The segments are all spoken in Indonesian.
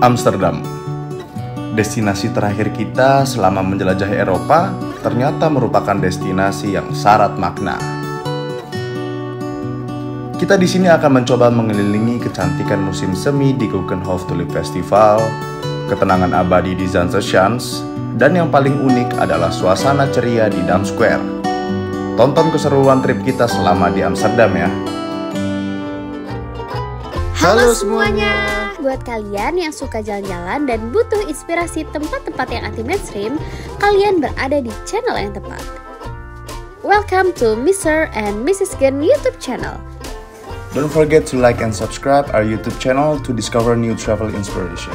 Amsterdam. Destinasi terakhir kita selama menjelajahi Eropa ternyata merupakan destinasi yang syarat makna. Kita di sini akan mencoba mengelilingi kecantikan musim semi di Keukenhof Tulip Festival, ketenangan abadi di Zandvoort, dan yang paling unik adalah suasana ceria di Dam Square. Tonton keseruan trip kita selama di Amsterdam ya. Halo semuanya. Buat kalian yang suka jalan-jalan dan butuh inspirasi tempat-tempat yang anti mainstream, kalian berada di channel yang tepat. Welcome to Mr. and Mrs. Gen YouTube channel. Don't forget to like and subscribe our YouTube channel to discover new travel inspiration.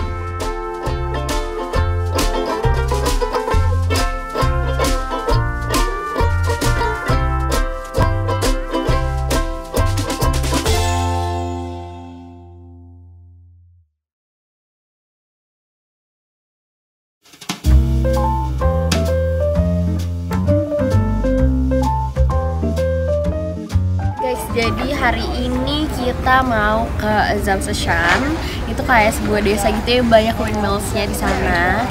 Jadi hari ini kita mau ke Zandvoort. Itu kayak sebuah desa gitu ya, banyak windmills-nya di sana.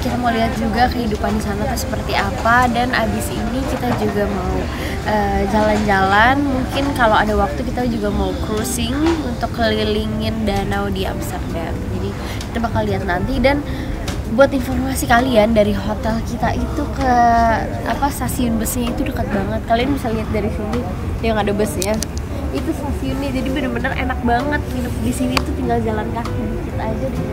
Kita mau lihat juga kehidupan di sana tuh seperti apa, dan abis ini kita juga mau jalan-jalan. Mungkin kalau ada waktu kita juga mau cruising untuk kelilingin danau di Amsterdam. Jadi kita bakal lihat nanti. Dan buat informasi kalian, dari hotel kita itu ke stasiun busnya itu dekat banget. Kalian bisa lihat dari sini yang ada busnya. Itu stasiunnya, jadi bener-bener enak banget hidup di sini tuh, tinggal jalan kaki dikit aja deh.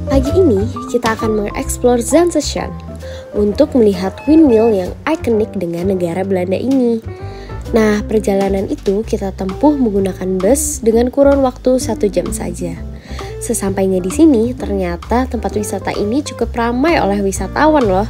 Pagi ini kita akan mengeksplor Zandvoort untuk melihat windmill yang ikonik dengan negara Belanda ini. Nah, perjalanan itu kita tempuh menggunakan bus dengan kurun waktu 1 jam saja. Sesampainya di sini, ternyata tempat wisata ini cukup ramai oleh wisatawan loh.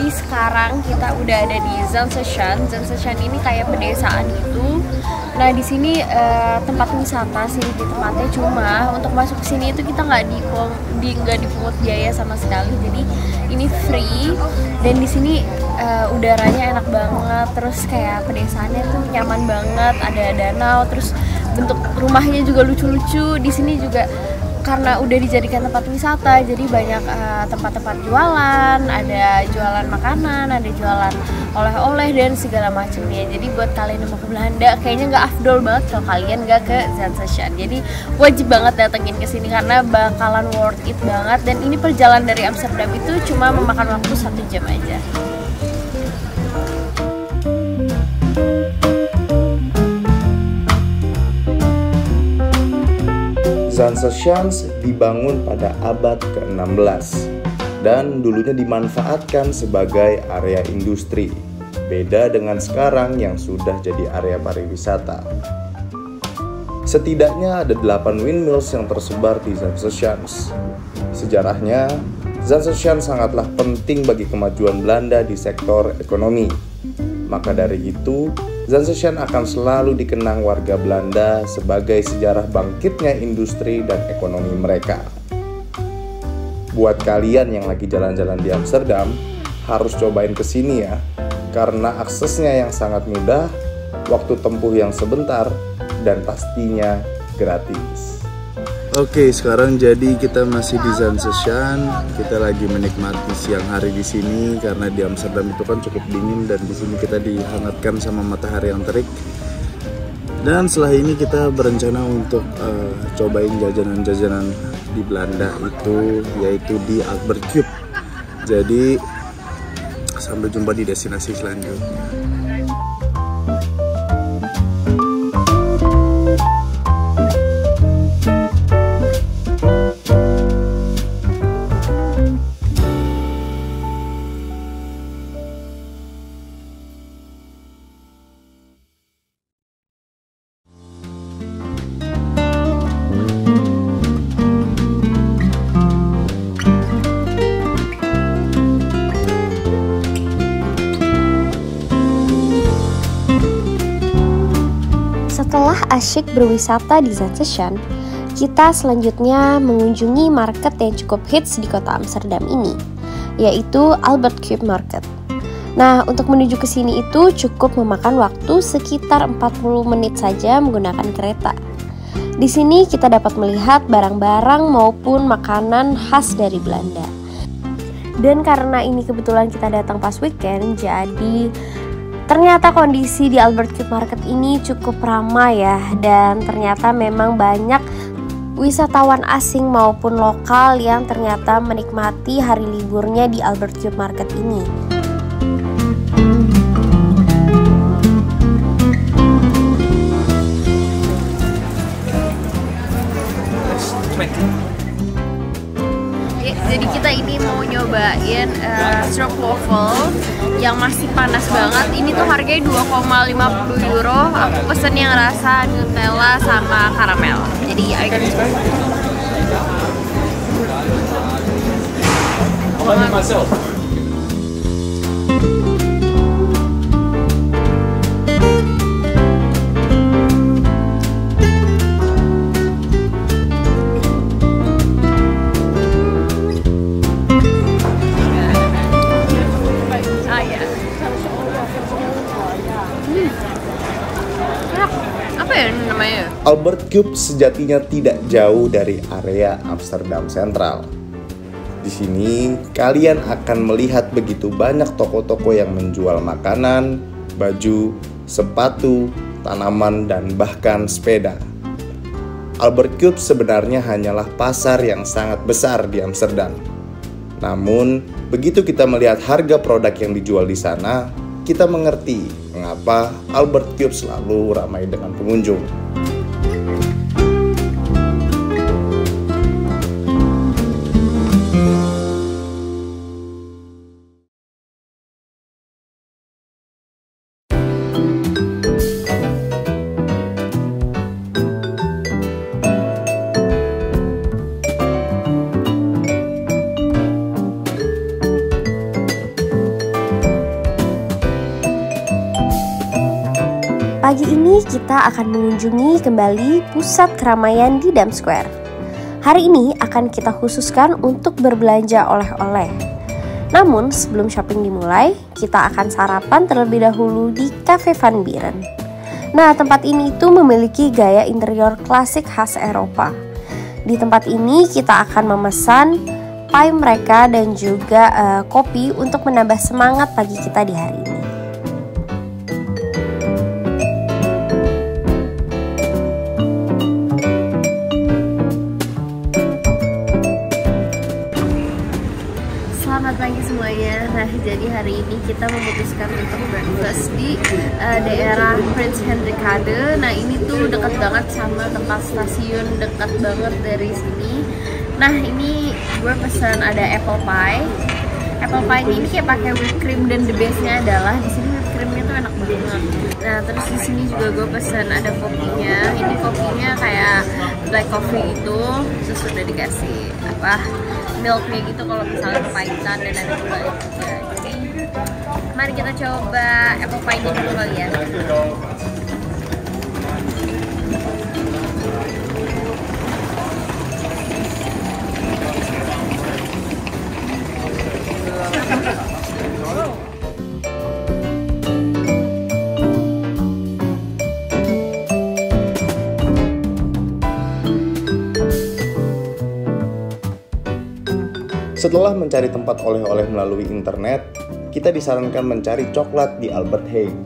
Sekarang kita udah ada di Zandvoort. Zandvoort ini kayak pedesaan gitu. Nah, di sini tempat wisata sih di tempatnya, cuma untuk masuk ke sini itu kita nggak dipungut biaya sama sekali. Jadi ini free, dan di sini udaranya enak banget. Terus kayak pedesaannya tuh nyaman banget, ada danau, terus bentuk rumahnya juga lucu-lucu. Di sini juga karena udah dijadikan tempat wisata, jadi banyak tempat-tempat jualan, ada jualan makanan, ada jualan oleh-oleh dan segala macamnya. Jadi buat kalian yang mau ke Belanda, kayaknya nggak afdol banget kalau kalian nggak ke Zandvoort. Jadi wajib banget datengin ke sini karena bakalan worth it banget. Dan ini perjalanan dari Amsterdam itu cuma memakan waktu 1 jam aja. Zandvoort dibangun pada abad ke-16 dan dulunya dimanfaatkan sebagai area industri. Beda dengan sekarang yang sudah jadi area pariwisata. Setidaknya ada 8 windmills yang tersebar di Zandvoort. Sejarahnya, Zandvoort sangatlah penting bagi kemajuan Belanda di sektor ekonomi. Maka dari itu, Zandvoort akan selalu dikenang warga Belanda sebagai sejarah bangkitnya industri dan ekonomi mereka. Buat kalian yang lagi jalan-jalan di Amsterdam, harus cobain kesini ya, karena aksesnya yang sangat mudah, waktu tempuh yang sebentar, dan pastinya gratis. Oke, sekarang jadi kita masih di Zaanseshaan. Kita lagi menikmati siang hari di sini karena di Amsterdam itu kan cukup dingin, dan di sini kita dihangatkan sama matahari yang terik. Dan setelah ini kita berencana untuk cobain jajanan-jajanan di Belanda itu, yaitu di Albert Cube. Jadi sampai jumpa di destinasi selanjutnya. Setelah asyik berwisata di Zaanseshaan, kita selanjutnya mengunjungi market yang cukup hits di kota Amsterdam ini, yaitu Albert Cube Market. Nah, untuk menuju ke sini itu cukup memakan waktu sekitar 40 menit saja menggunakan kereta. Di sini kita dapat melihat barang-barang maupun makanan khas dari Belanda. Dan karena ini kebetulan kita datang pas weekend, jadi ternyata kondisi di Albert Cube Market ini cukup ramai ya, dan ternyata memang banyak wisatawan asing maupun lokal yang ternyata menikmati hari liburnya di Albert Cube Market ini. Jadi kita ini mau nyobain stroopwafel yang masih panas banget. Ini tuh harganya 2,50 euro. Aku pesen yang rasa Nutella sama karamel. Jadi ayo kita coba. Albert Cube sejatinya tidak jauh dari area Amsterdam Sentral. Di sini kalian akan melihat begitu banyak toko-toko yang menjual makanan, baju, sepatu, tanaman, dan bahkan sepeda. Albert Cube sebenarnya hanyalah pasar yang sangat besar di Amsterdam. Namun, begitu kita melihat harga produk yang dijual di sana, kita mengerti mengapa Albert Cube selalu ramai dengan pengunjung. Pagi ini kita akan mengunjungi kembali pusat keramaian di Dam Square. Hari ini akan kita khususkan untuk berbelanja oleh-oleh. Namun sebelum shopping dimulai, kita akan sarapan terlebih dahulu di Cafe Van Buren. Nah, tempat ini itu memiliki gaya interior klasik khas Eropa. Di tempat ini kita akan memesan pie mereka dan juga kopi untuk menambah semangat pagi kita di hari ini. Selamat pagi semuanya. Nah, jadi hari ini kita memutuskan untuk breakfast di daerah Prins Hendrikade. Nah, ini tuh dekat banget sama tempat stasiun, dekat banget dari sini. Nah, ini gue pesan ada apple pie. Apple pie ini kayak pakai whipped cream, dan the bestnya adalah di sini whipped creamnya tuh enak banget. Nah, terus di sini juga gue pesan ada kopinya. Ini kopinya kayak black coffee gitu, terus udah dikasih milknya gitu kalau misalnya kepahitan, dan ada gula juga. Jadi mari kita coba apple pie ini dulu kali ya. Setelah mencari tempat oleh-oleh melalui internet, kita disarankan mencari coklat di Albert Heijn.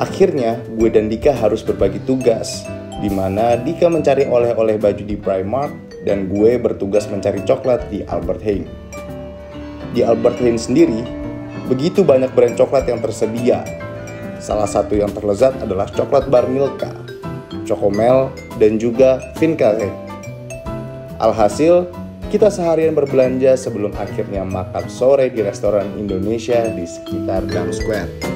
Akhirnya, gue dan Dika harus berbagi tugas, di mana Dika mencari oleh-oleh baju di Primark dan gue bertugas mencari coklat di Albert Heijn. Di Albert Heijn sendiri, begitu banyak brand coklat yang tersedia. Salah satu yang terlezat adalah coklat bar Milka, Chocomel, dan juga Vincare. Alhasil, kita seharian berbelanja sebelum akhirnya makan sore di restoran Indonesia di sekitar Dam Square.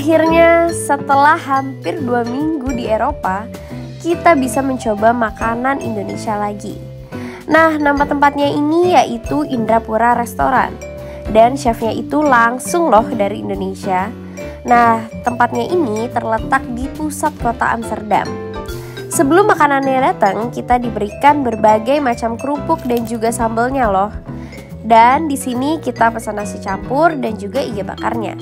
Akhirnya setelah hampir 2 minggu di Eropa, kita bisa mencoba makanan Indonesia lagi. Nah, nama tempatnya ini yaitu Indrapura Restoran. Dan chefnya itu langsung loh dari Indonesia. Nah, tempatnya ini terletak di pusat kota Amsterdam. Sebelum makanannya datang, kita diberikan berbagai macam kerupuk dan juga sambelnya loh. Dan di sini kita pesan nasi campur dan juga iga bakarnya.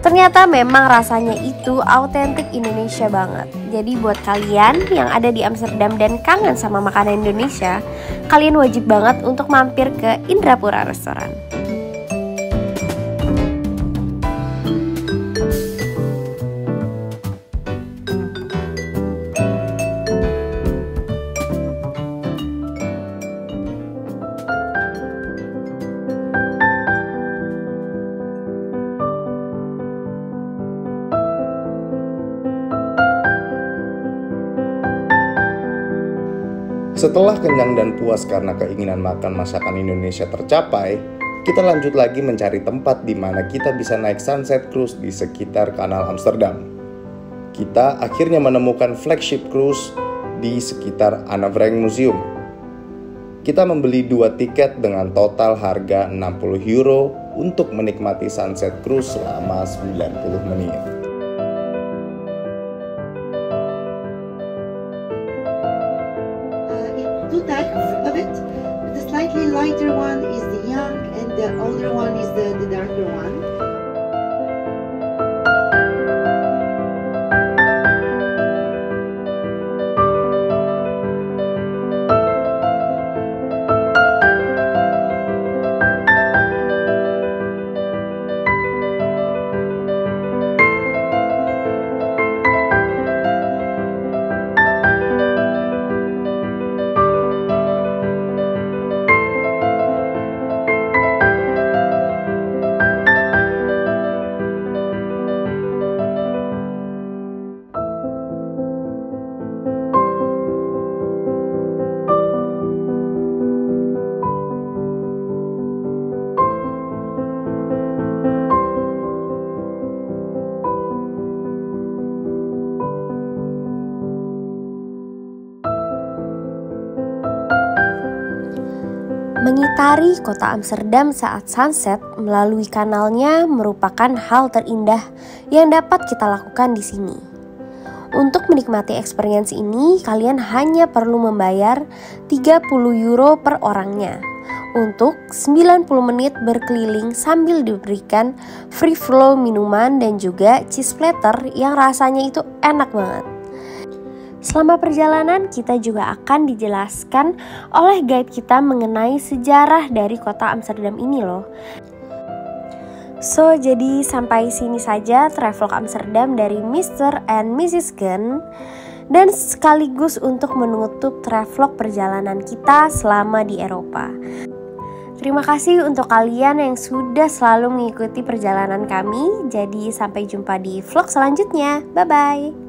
Ternyata memang rasanya itu autentik Indonesia banget. Jadi buat kalian yang ada di Amsterdam dan kangen sama makanan Indonesia, kalian wajib banget untuk mampir ke Indrapura Restoran. Setelah kenyang dan puas karena keinginan makan masakan Indonesia tercapai, kita lanjut lagi mencari tempat di mana kita bisa naik sunset cruise di sekitar Kanal Amsterdam. Kita akhirnya menemukan flagship cruise di sekitar Anne Frank Museum. Kita membeli 2 tiket dengan total harga €60 untuk menikmati sunset cruise selama 90 menit. Two types of it. The slightly lighter one is the young, and the older one is the darker one. Mengitari kota Amsterdam saat sunset melalui kanalnya merupakan hal terindah yang dapat kita lakukan di sini. Untuk menikmati experience ini, kalian hanya perlu membayar €30 per orangnya untuk 90 menit berkeliling sambil diberikan free flow minuman dan juga cheese platter yang rasanya itu enak banget. Selama perjalanan kita juga akan dijelaskan oleh guide kita mengenai sejarah dari kota Amsterdam ini loh. So, jadi sampai sini saja travelog Amsterdam dari Mr. and Mrs. Gun, dan sekaligus untuk menutup travelog perjalanan kita selama di Eropa. Terima kasih untuk kalian yang sudah selalu mengikuti perjalanan kami. Jadi sampai jumpa di vlog selanjutnya. Bye-bye.